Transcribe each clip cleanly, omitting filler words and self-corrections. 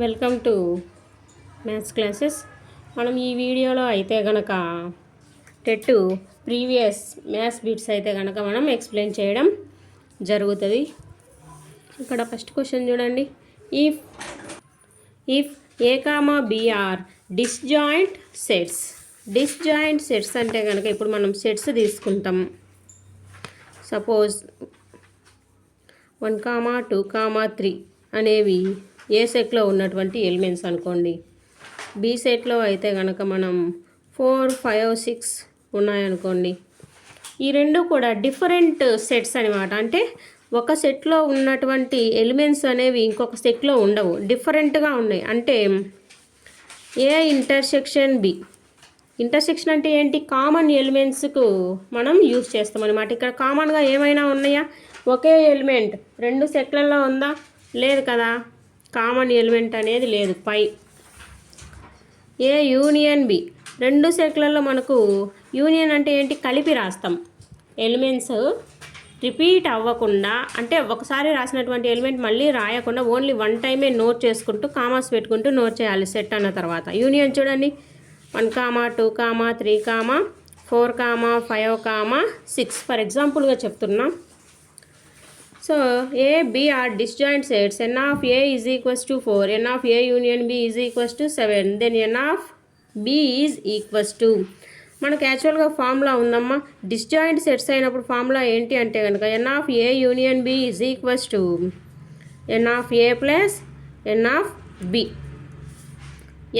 Welcome to maths classes. మనం ఈ వీడియోలో అయితే కనుక టెట్ ప్రీవియస్ మ్యాథ్స్ బిట్స్ అయితే కనుక మనం ఎక్స్ప్లెయిన్ చేయడం జరుగుతుంది. ఇక్కడ ఫస్ట్ క్వశ్చన్ చూడండి. If if A comma B are disjoint sets. Disjoint sets అంటే కనుక ఇప్పుడు మనం సెట్స్ తీసుకుంటాం. సపోజ్ 1, 2, 3 అనేవి ఏ సెట్లో ఉన్నటువంటి ఎలిమెంట్స్ అనుకోండి. బి సెట్లో అయితే కనుక మనం 4, 5, 6 ఉన్నాయనుకోండి. ఈ రెండు కూడా డిఫరెంట్ సెట్స్ అనమాట. అంటే ఒక సెట్లో ఉన్నటువంటి ఎలిమెంట్స్ అనేవి ఇంకొక సెట్లో ఉండవు, డిఫరెంట్గా ఉన్నాయి. అంటే ఏ ఇంటర్సెక్షన్ బి. ఇంటర్సెక్షన్ అంటే ఏంటి? కామన్ ఎలిమెంట్స్కు మనం యూజ్ చేస్తాం అనమాట. ఇక్కడ కామన్గా ఏమైనా ఉన్నాయా? ఒకే ఎలిమెంట్ రెండు సెట్లలో ఉందా? లేదు కదా, కామన్ ఎలిమెంట్ అనేది లేదు. పై ఏ యూనియన్ బి. రెండు సెట్లలో మనకు యూనియన్ అంటే ఏంటి? కలిపి రాస్తాం. ఎలిమెంట్స్ రిపీట్ అవ్వకుండా, అంటే ఒకసారి రాసినటువంటి ఎలిమెంట్ మళ్ళీ రాయకుండా ఓన్లీ వన్ టైమే నోట్ చేసుకుంటూ కామాస్ పెట్టుకుంటూ నోట్ చేయాలి సెట్ అన్న తర్వాత. యూనియన్ చూడండి, 1, 2, 3, 4, 5, 6 ఫర్ ఎగ్జాంపుల్గా చెప్తున్నాం. So A B are disjoint sets. n of a is equals to 4, n of a union b is equals to 7, then n of b is equals to. మనకు యాక్చువల్గా formula ఉందమ్మా. Disjoint sets అయినప్పుడు formula ఏంటి అంటే కనుక n of a union b is equals to n of a plus n of b.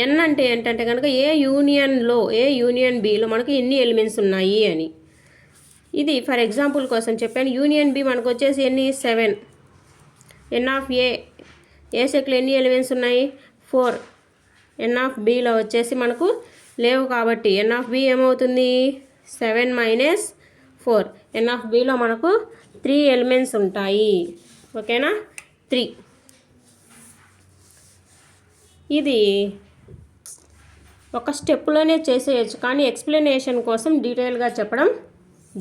n అంటే ఏంటంటే కనుక ఏ యూనియన్ బిలో మనకు ఎన్ని ఎలిమెంట్స్ ఉన్నాయి అని. ఇది ఫర్ ఎగ్జాంపుల్ కోసం చెప్పాను. యూనియన్ బి మనకు వచ్చేసి ఎన్ని? 7. ఎన్ ఆఫ్ ఏ సెట్లో ఎన్ని ఎలిమెంట్స్ ఉన్నాయి? 4. ఎన్ ఆఫ్ బిలో వచ్చేసి మనకు లేవు కాబట్టి ఎన్ ఆఫ్ బి ఏమవుతుంది? 7 - 4. ఎన్ ఆఫ్ బిలో మనకు 3 ఎలిమెంట్స్ ఉంటాయి. ఓకేనా? 3. ఇది ఒక స్టెప్లోనే చేసేయచ్చు, కానీ ఎక్స్ప్లెనేషన్ కోసం డీటెయిల్గా చెప్పడం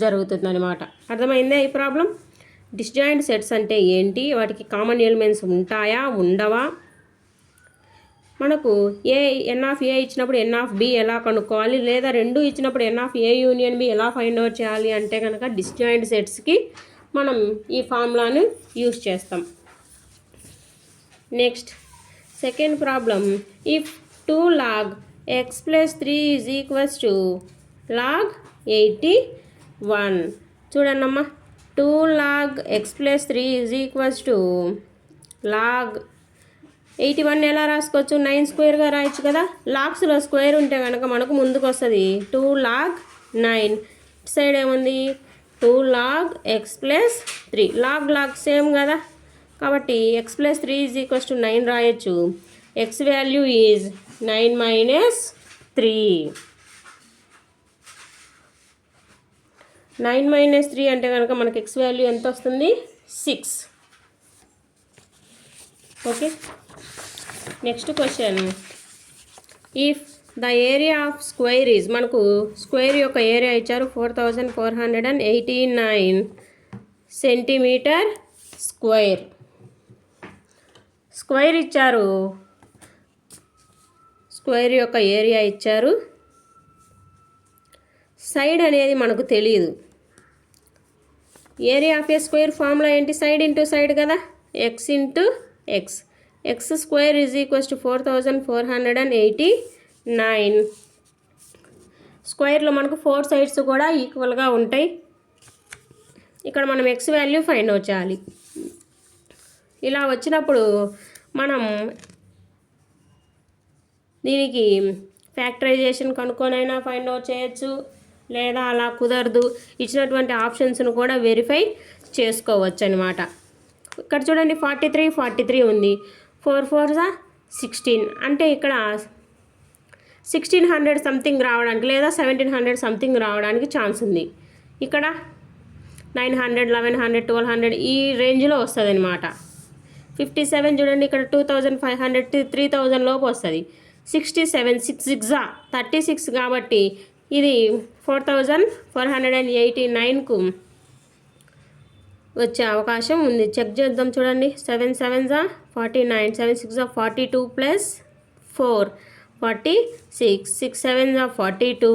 జరుగుతుందన్నమాట. అర్థమైందా ఈ ప్రాబ్లం? డిస్జాయింట్ సెట్స్ అంటే ఏంటి, వాటికి కామన్ ఎలిమెంట్స్ ఉంటాయా ఉండవా, మనకు ఎన్ ఆఫ్ ఏ ఇచ్చినప్పుడు ఎన్ ఆఫ్ బి ఎలా కనుక్కోవాలి, లేదా రెండు ఇచ్చినప్పుడు ఎన్ ఆఫ్ ఏ యూనియన్ బి ఎలా ఫైండ్ అవుట్ చేయాలి అంటే కనుక డిస్జాయింట్ సెట్స్కి మనం ఈ ఫార్ములాను యూస్ చేస్తాం. Next second problem. If 2 log x plus 3 is equals to log 81. చూడండమ్మా, 2 log x plus 3 is equals to log 81 ఎలా రాసుకోవచ్చు? 9 స్క్వేర్గా రాయొచ్చు కదా. లాగ్స్లో స్క్వేర్ ఉంటే కనుక మనకు ముందుకు వస్తుంది 2 log 9. సైడ్ ఏముంది? 2 log x plus 3. Log same కదా, కాబట్టి x plus 3 is equals to 9 రాయొచ్చు. x value is 9 - 3. 9 - 3 అంటే కనుక మనకి x వాల్యూ ఎంత వస్తుంది? 6. Okay. Next question. If the area of square is. మనకు స్క్వేర్ యొక్క ఏరియా ఇచ్చారు 4489 సెంటీమీటర్ స్క్వేర్. స్క్వేర్ ఇచ్చారు, స్క్వేర్ యొక్క ఏరియా ఇచ్చారు, సైడ్ అనేది మనకు తెలియదు. Area of A square formula ఏంటి? సైడ్ ఇంటూ సైడ్ కదా, X into X. X square is equals to 4489. స్క్వేర్లో మనకు 4 సైడ్స్ కూడా ఈక్వల్గా ఉంటాయి. ఇక్కడ మనం ఎక్స్ వాల్యూ ఫైండ్ అవుట్ చేయాలి. ఇలా వచ్చినప్పుడు మనం దీనికి ఫ్యాక్టరైజేషన్ కనుక్కొనైనా ఫైండ్ అవుట్ చేయొచ్చు, లేదా అలా కుదరదు ఇచ్చినటువంటి ఆప్షన్స్ను కూడా వెరిఫై చేసుకోవచ్చు అనమాట. ఇక్కడ చూడండి 43 ఉంది. 4 4 16 అంటే ఇక్కడ 1600 సంథింగ్ రావడానికి, లేదా 1700 సంథింగ్ రావడానికి ఛాన్స్ ఉంది. ఇక్కడ 900, 1100, 1200 ఈ రేంజ్లో వస్తుంది అనమాట. 57 చూడండి, ఇక్కడ 2500, 3000 లోపు వస్తుంది. 67 6 6 36 కాబట్టి ఇది 4489కు వచ్చే అవకాశం ఉంది. చెక్ చేద్దాం చూడండి. 7 7s are 49, 7 6s are 42 plus 4 46, 6 7s are 42,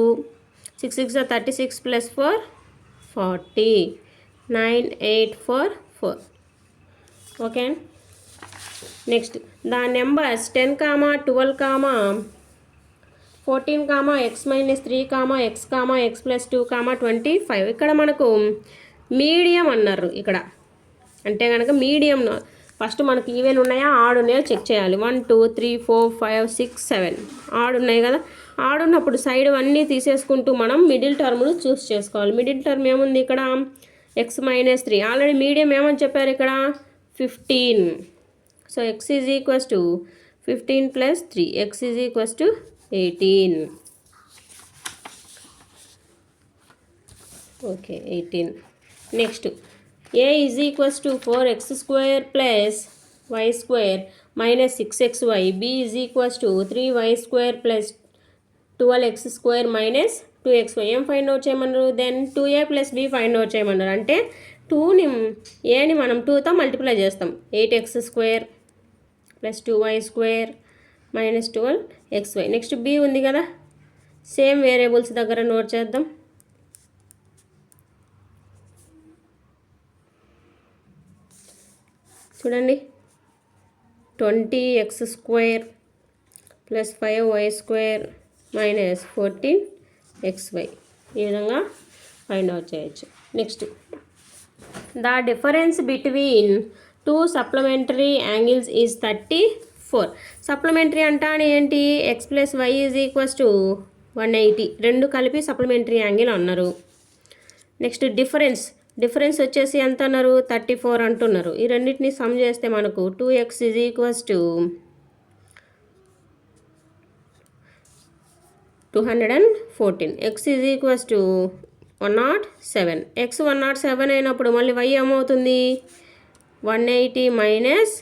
6 6 are 36 plus 4 40, 9 8 4 4. Okay. Next the numbers 10, 12, 14, x minus 3, x, x plus 2, 25. ఇక్కడ మనకు మీడియం అన్నారు. ఇక్కడ అంటే కనుక మీడియం ఫస్ట్ మనకి ఈవెన్ ఉన్నాయా ఆడ్ ఉన్నాయో చెక్ చేయాలి. 1 2 3 4 5 6 7 ఆడ్ ఉన్నాయి కదా. ఆడ్ ఉన్నప్పుడు సైడ్ అన్నీ తీసేసుకుంటూ మనం మిడిల్ టర్మ్ను చూస్ చేసుకోవాలి. మిడిల్ టర్మ్ ఏముంది ఇక్కడ x minus 3. ఆల్రెడీ మీడియం ఏమని చెప్పారు ఇక్కడ 15. So x is equals to 15 plus 3, x is equals to 18. Okay 18. Next a is equals to 4x square plus y square minus 6xy, b is equals to 3y square plus 12x square minus 2xy. ఏం find out చేయమన్నారు? Then 2a plus b find out చేయమన్నారు. అంటే 2ని ఏని మనం 2తో multiply చేస్తాం. 8x square plus 2y square minus 12xy. Next b ఉంది కదా, సేమ్ వేరియబుల్స్ దగ్గర నోట్ చేద్దాం. చూడండి 20x square plus 5y square minus 14xy. ఈ విధంగా ఫైండ్ అవుట్ చేయొచ్చు. Next the difference between 2 supplementary angles is 34. Supplementary అంటానే ఏంటి? x plus y is equals to 180. రెండు కలిపి సప్లిమెంటరీ యాంగిల్ అన్నారు. నెక్స్ట్ డిఫరెన్స్ వచ్చేసి ఎంత అన్నారు? 34 అంటున్నారు. ఈ రెండింటిని సమ్ చేస్తే మనకు 2x is equals to 214, x is equals to 107. x 107 అయినప్పుడు మళ్ళీ y ఏమవుతుంది? 180 మైనస్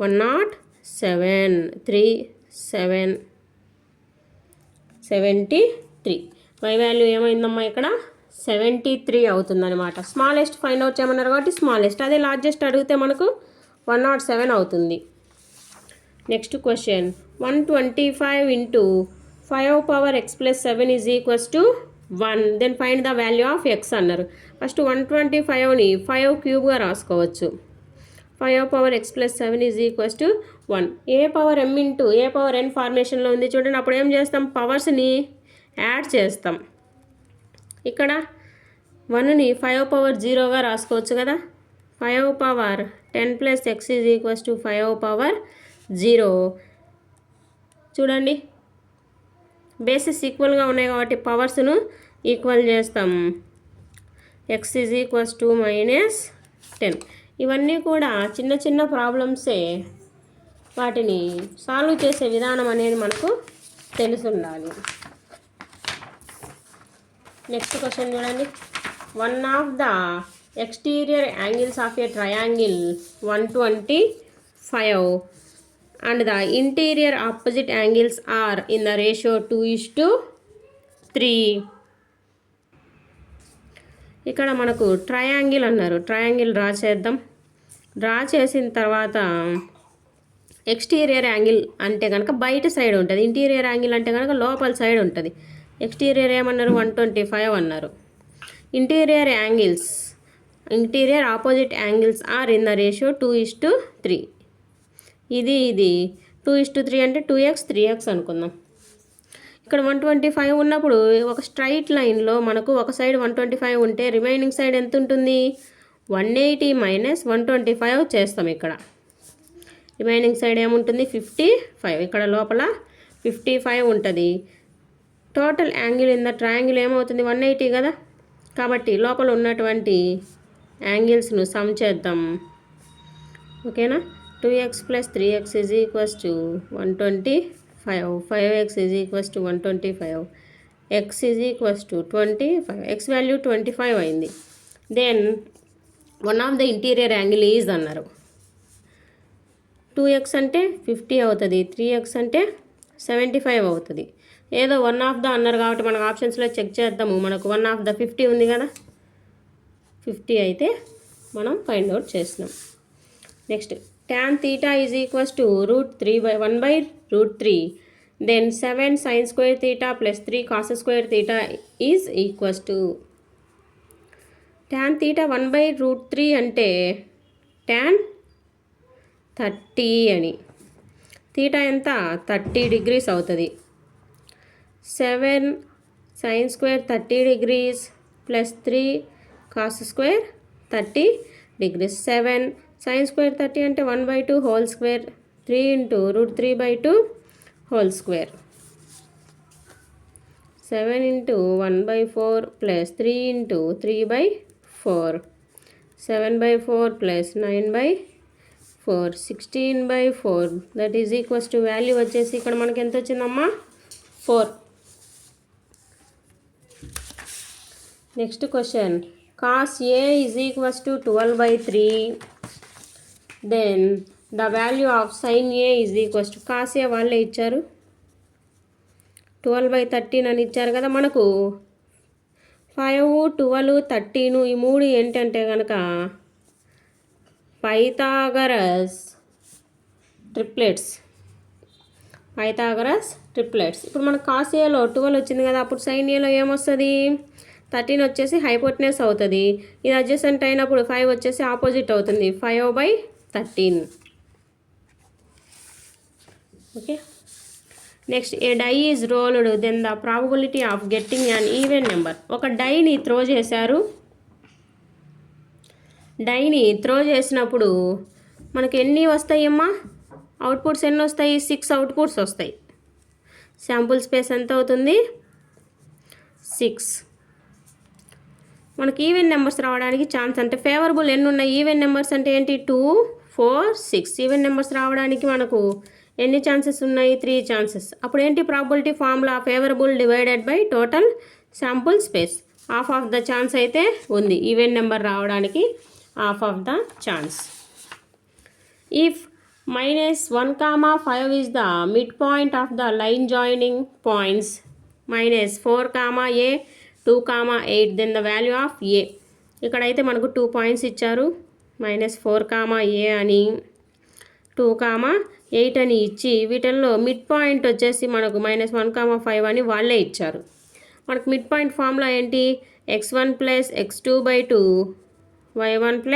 107, 3 7 73. y వాల్యూ ఏమైందమ్మా ఇక్కడ 73 అవుతుందన్నమాట. స్మాలెస్ట్ ఫైండ్ అవుట్ చేయమన్నారు కాబట్టి స్మాలెస్ట్, అదే లార్జెస్ట్ అడిగితే మనకు 107 అవుతుంది. Next question 125 into 5 power x plus 7 is equals to 1. Then find the value of x అన్నారు. ఫస్ట్ 125ని 5 క్యూబ్గా రాసుకోవచ్చు. 5 power x plus 7 is equals to 1. A power m into A power n ఫార్మేషన్లో ఉంది చూడండి. అప్పుడు ఏం చేస్తాం? పవర్స్ని యాడ్ చేస్తాం. ఇక్కడ 1ని 5 పవర్ 0గా రాసుకోవచ్చు కదా. 5 power 10 plus x is equals to 5 power 0. చూడండి బేసిస్ ఈక్వల్గా ఉన్నాయి కాబట్టి పవర్స్ను ఈక్వల్ చేస్తాం. x is equals to minus 10. ఇవన్నీ కూడా చిన్న చిన్న ప్రాబ్లమ్సే. వాటిని సాల్వ్ చేసే విధానం అనేది మనకు తెలిసి ఉండాలి. నెక్స్ట్ క్వశ్చన్ చూడండి. One of the exterior angles of a triangle 125 and the interior opposite angles are in the ratio 2:3. ఇక్కడ మనకు ట్రయాంగిల్ అన్నారు. ట్రయాంగిల్ డ్రా చేద్దాం. డ్రా చేసిన తర్వాత ఎక్స్టీరియర్ యాంగిల్ అంటే కనుక బయట సైడ్ ఉంటుంది, ఇంటీరియర్ యాంగిల్ అంటే కనుక లోపల సైడ్ ఉంటుంది. ఎక్స్టీరియర్ ఏమన్నారు? 125 అన్నారు. Interior opposite angles are in the ratio 2:3. ఇది 2:3 అంటే 2x 3x అనుకుందాం. ఇక్కడ 125 ఉన్నప్పుడు ఒక స్ట్రైట్ లైన్లో మనకు ఒక సైడ్ 125 ఉంటే రిమైనింగ్ సైడ్ ఎంత ఉంటుంది? 180 మైనస్ 125 చేస్తాం. ఇక్కడ రిమైనింగ్ సైడ్ ఏముంటుంది? 55. ఇక్కడ లోపల 55 ఉంటుంది. Total angle in the triangle ఏమవుతుంది? 180 కదా. కాబట్టి లోపల ఉన్నటువంటి యాంగిల్స్ను సమ్ చేద్దాం. ఓకేనా? 2x plus 3x is equals to 125, 5x is equals to 125, x is equals to 25. x value 25 అయింది. Then one of the interior angle is అన్నారు. 2x అంటే 50 అవుతుంది, 3x అంటే 75 అవుతుంది. ఏదో వన్ ఆఫ్ ద అన్నారు కాబట్టి మనకు ఆప్షన్స్లో చెక్ చేద్దాము. మనకు వన్ ఆఫ్ ద 50 ఉంది కదా. 50 అయితే మనం ఫైండ్ అవుట్ చేస్తున్నాం. Next tan theta is equals to √3/1/√3. Then 7 sin square theta plus 3 cos square theta is equals to tan theta 1/√3 అంటే tan 30 అని. theta ఎంత 30 degrees అవుతుంది. 7 sin square 30 degrees plus 3 cos square 30 degrees. 7 sin square 30 అంటే 1/2 whole square. 3 into √3/2 whole square. 7 into 1/4 plus 3 into 3/4. 7/4 plus 9/4. 16/4. That is equals to value వచ్చేసి ఇక్కడ మనకి ఎంత వచ్చిందమ్మా 4. Next question cos A is equals to 12/3. Then the value of sin A is equals to cos A వాళ్ళే ఇచ్చారు 12/13 అని ఇచ్చారు కదా. మనకు 5, 12, 13 ఈ మూడు ఏంటంటే కనుక పైథాగరస్ ట్రిప్లెట్స్. ఇప్పుడు మనకు కాస్ ఏలో 12 వచ్చింది కదా, అప్పుడు సైన్ ఏలో ఏమొస్తుంది 13 వచ్చేసి హైపోటెనస్ అవుతుంది. ఇది అడ్జసెంట్ అయినప్పుడు 5 వచ్చేసి ఆపోజిట్ అవుతుంది 5/13. Okay. Next a die is rolled then the probability of getting an even number. ఒక డైని త్రో చేశారు. డైని త్రో చేసినప్పుడు మనకి ఎన్ని వస్తాయమ్మా అవుట్పుట్స్ ఎన్ని వస్తాయి 6 అవుట్పుట్స్ వస్తాయి. శాంపుల్ స్పేస్ ఎంత అవుతుంది 6. మనకి ఈవెన్ నెంబర్స్ రావడానికి ఛాన్స్ అంటే ఫేవరబుల్ ఎన్ని ఉన్నాయి ఈవెన్ నెంబర్స్ అంటే ఏంటి 2, 4, 6. ఈవెన్ నెంబర్స్ రావడానికి మనకు ఎన్ని ఛాన్సెస్ ఉన్నాయి 3 ఛాన్సెస్. అప్పుడు ఏంటి probability formula favourable divided by total sample space. Half of the chance అయితే ఉంది ఈవెన్ నెంబర్ రావడానికి, half of the chance. If -1, 5 is the midpoint of the line joining points -4, A 2, 8 then the value of A. ఇక్కడైతే మనకు 2 points ఇచ్చారు -4, A అని 2, 8 అని ఇచ్చి వీటిల్లో మిడ్ పాయింట్ వచ్చేసి మనకు -1, 5 అని వాళ్ళే ఇచ్చారు. మనకు మిడ్ పాయింట్ ఫార్ములా ఏంటి x1 + x2/2 y1 +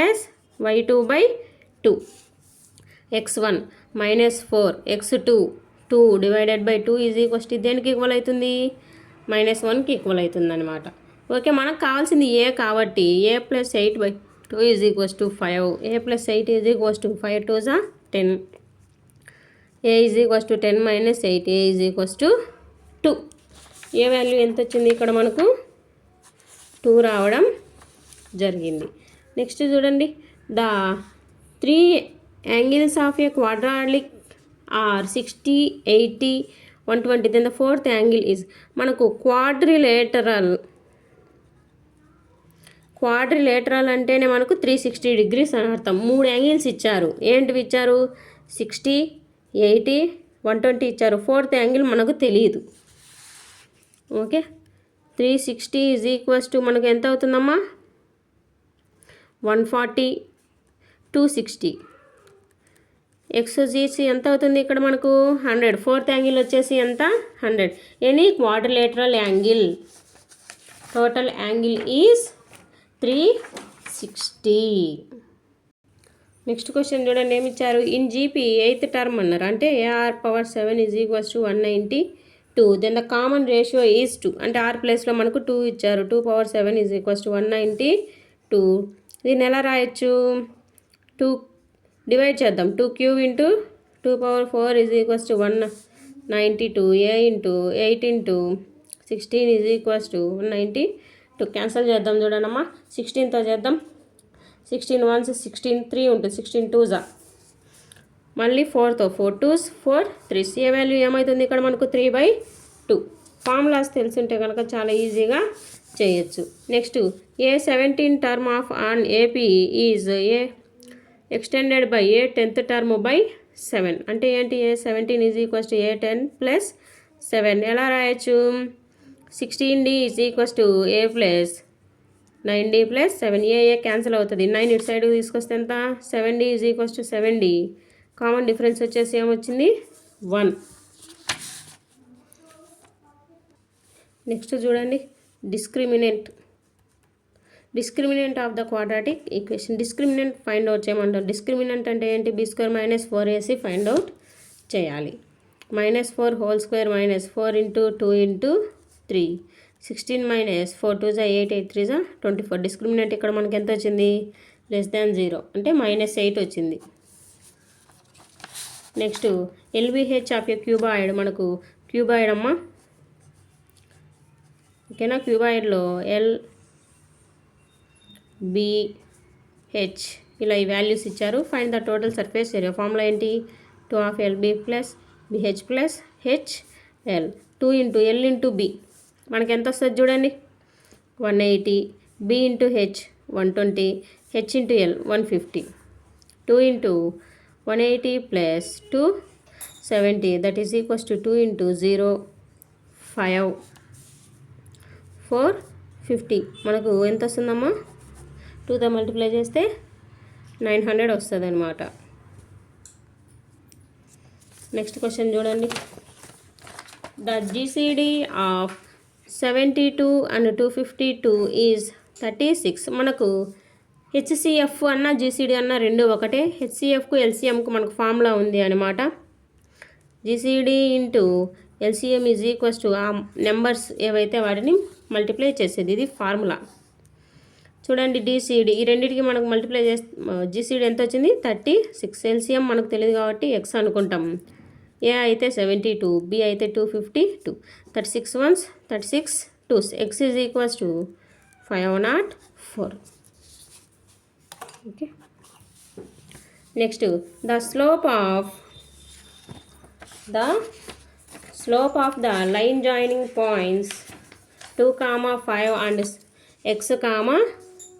y2/2. x1 -4 x2 2 divided by 2 is equals to దేనికి ఈక్వల్ అవుతుంది -1కి ఈక్వల్ అవుతుంది అనమాట. ఓకే. మనకు కావాల్సింది ఏ కాబట్టి a + 8/2 is equals to 5. a + 8 is equals to 5 2s 10. a is equals to 10 - 8 a is equals to 2. A value ఎంత వచ్చింది ఇక్కడ మనకు 2 రావడం జరిగింది. నెక్స్ట్ చూడండి the 3 angles of a quadratic are 60, 80, 120. then the fourth angle is మనకు quadrilateral అంటేనే మనకు 360 degrees అని అర్థం. 3 యాంగిల్స్ ఇచ్చారు. ఏంటివి ఇచ్చారు 60, 80, 120 ఇచ్చారు. ఫోర్త్ యాంగిల్ మనకు తెలియదు. ఓకే. 360 ఈజ్ ఈక్వల్స్ టు మనకు ఎంత అవుతుందమ్మా 140, 260. ఎక్స్ ఎంత అవుతుంది ఇక్కడ మనకు 100. ఫోర్త్ యాంగిల్ వచ్చేసి ఎంత 100. Any quadrilateral angle total angle is 360. Next question చూడండి ఏమి ఇచ్చారు ఇన్ జీపీ 8th టర్మ్ అన్నారు. అంటే AR⁴ is equals to 192. Then the common ratio is 2. అంటే R ప్లేస్లో మనకు 2 ఇచ్చారు. 2⁴ ఈజ్ ఈక్వల్స్ టు 192. దీన్ని ఎలా రాయొచ్చు 2 డివైడ్ చేద్దాం 2³ into 2⁴ is equals to 192. A into 8 into 16 is equals to 192. Cancel చేద్దాం చూడండమ్మా 16తో చేద్దాం. 16 1s 16 3 ఉంటుంది 16 2s మళ్ళీ 4తో 4 2s 4 3s. ఏ వాల్యూ ఏమవుతుంది ఇక్కడ మనకు 3/2. ఫార్ములాస్ తెలుసుంటే కనుక చాలా ఈజీగా చేయొచ్చు. Next A17 term of on AP is a extended by A 10th term by 7. అంటే ఏంటి A17 is equals to A10 + 7. ఎలా రాయొచ్చు 16D is equals to A + 9d plus 7a cancel అవుతుంది. 9 ఇటు సైడ్కి తీసుకొస్తే ఎంత 7d is equals to 7d. Common difference వచ్చేసి ఏమొచ్చింది 1. నెక్స్ట్ చూడండి discriminant of the quadratic equation. Discriminant find out చేయమంటారు. డిస్క్రిమినెంట్ అంటే ఏంటి? b² - 4ac ఫైండ్ అవుట్ చేయాలి. -4 whole square -4 into 2 into 3 16 - 4 2 8 8 3 24. Discriminant ఇక్కడ మనకి ఎంత వచ్చింది? <0 అంటే -8 వచ్చింది. Next LBH of A cuboid. మనకు క్యూబాయిడ్ అమ్మ, ఓకేనా? క్యూబాయిడ్లో LBH ఇలా ఈ వాల్యూస్ ఇచ్చారు. Find the total surface area. Formula ఏంటి? 2 of LB plus BH plus HL 2 into L into B. మనకి ఎంత వస్తుంది చూడండి 180, B into H 120, H into L 150. 2 into 180 plus 2 70 that is equals to 2 into 0 5 4 50. మనకు ఎంత వస్తుందమ్మా? 2తో మల్టిప్లై చేస్తే 900 వస్తుంది అనమాట. నెక్స్ట్ క్వశ్చన్ చూడండి. The GCD of 72 and 252 is 36. మనకు HCF అన్న GCD అన్న రెండు ఒకటే. HCFకు LCMకు మనకు ఫార్ములా ఉంది అనమాట. GCD into LCM is equals to ఆ నెంబర్స్ ఏవైతే వాటిని మల్టిప్లై చేసేది. ఇది ఫార్ములా. చూడండి DCD ఈ రెండింటికి మనకు మల్టిప్లై చేస్తే GCD ఎంత వచ్చింది? 36. LCM మనకు తెలియదు కాబట్టి X అనుకుంటాం. A అయితే 72, B అయితే 252. 36 ones 36 2s. X is equals to 504. Okay. Next the slope of the line joining points 2, 5 and x,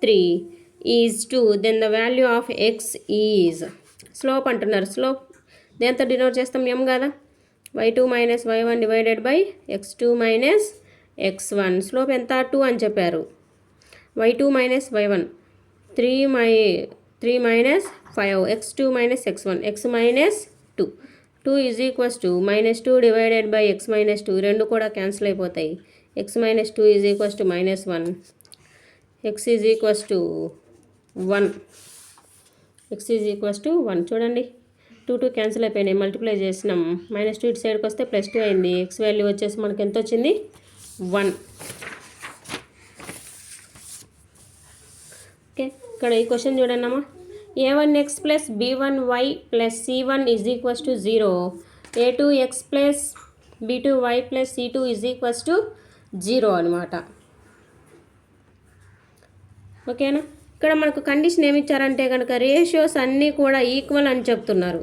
3 is 2. Then the value of x is slope అంటున్నారు. స్లోప్ దేంతో డినోట్ చేస్తాం? m కదా. y2 - y1 divided by x2 - x1. Slope ఎంత? 2 అని చెప్పారు. y2 - y1 3 - 5 x2 - x1 x - 2 2 is equals to -2 divided by x - 2. రెండు కూడా cancel అయిపోతాయి. x - 2 is equals to -1. x is equals to 1. x is equals to 1. చూడండి 2 cancel అయిపోయినాయి. Multiply చేసినాం. -2 ఇటు సైడ్కి వస్తే +2 అయింది. x వాల్యూ వచ్చేసి మనకి ఎంత వచ్చింది? 1. ఓకే. ఇక్కడ ఈ క్వశ్చన్ చూడండి అమ్మా. a1x plus b1y plus c1 is equals to 0. a2x plus b2y plus c2 is equals to 0 అనమాట. ఓకేనా? ఇక్కడ మనకు కండిషన్ ఏమి ఇచ్చారంటే కనుక రేషియోస్ అన్నీ కూడా ఈక్వల్ అని చెప్తున్నారు.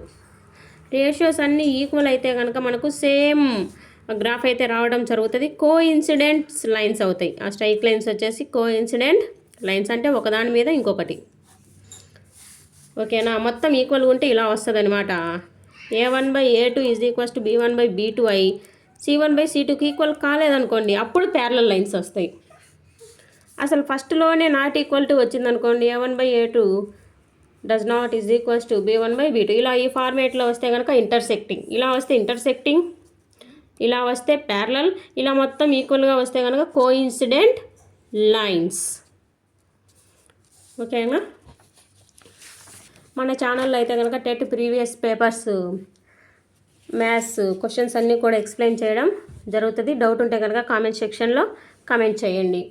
రేషియోస్ అన్నీ ఈక్వల్ అయితే కనుక మనకు సేమ్ గ్రాఫ్ అయితే రావడం జరుగుతుంది. కోఇన్సిడెంట్స్ లైన్స్ అవుతాయి. ఆ స్ట్రైక్ లైన్స్ వచ్చేసి కోఇన్సిడెంట్ లైన్స్ అంటే ఒకదాని మీద ఇంకొకటి. ఓకేనా? మొత్తం ఈక్వల్ ఉంటే ఇలా వస్తుంది అనమాట. a1/a2 is equals to b1/b2i. c1/c2కి ఈక్వల్ కాలేదనుకోండి అప్పుడు ప్యారలల్ లైన్స్ వస్తాయి. అసలు ఫస్ట్లోనే నాట్ ఈక్వల్ టు వచ్చిందనుకోండి a1/a2 does not is equals to b1/b2. ఇలా ఈ ఫార్మేట్లో వస్తే కనుక ఇంటర్సెక్టింగ్, ఇలా వస్తే ఇంటర్సెక్టింగ్, ఇలా వస్తే ప్యారలల్, ఇలా మొత్తం ఈక్వల్గా వస్తే కనుక కోఇన్సిడెంట్ లైన్స్. ఓకేనా? మన ఛానల్లో అయితే కనుక TET previous papers maths questions అన్నీ కూడా ఎక్స్ప్లెయిన్ చేయడం జరుగుతుంది. డౌట్ ఉంటే కనుక కామెంట్ సెక్షన్లో కామెంట్ చేయండి.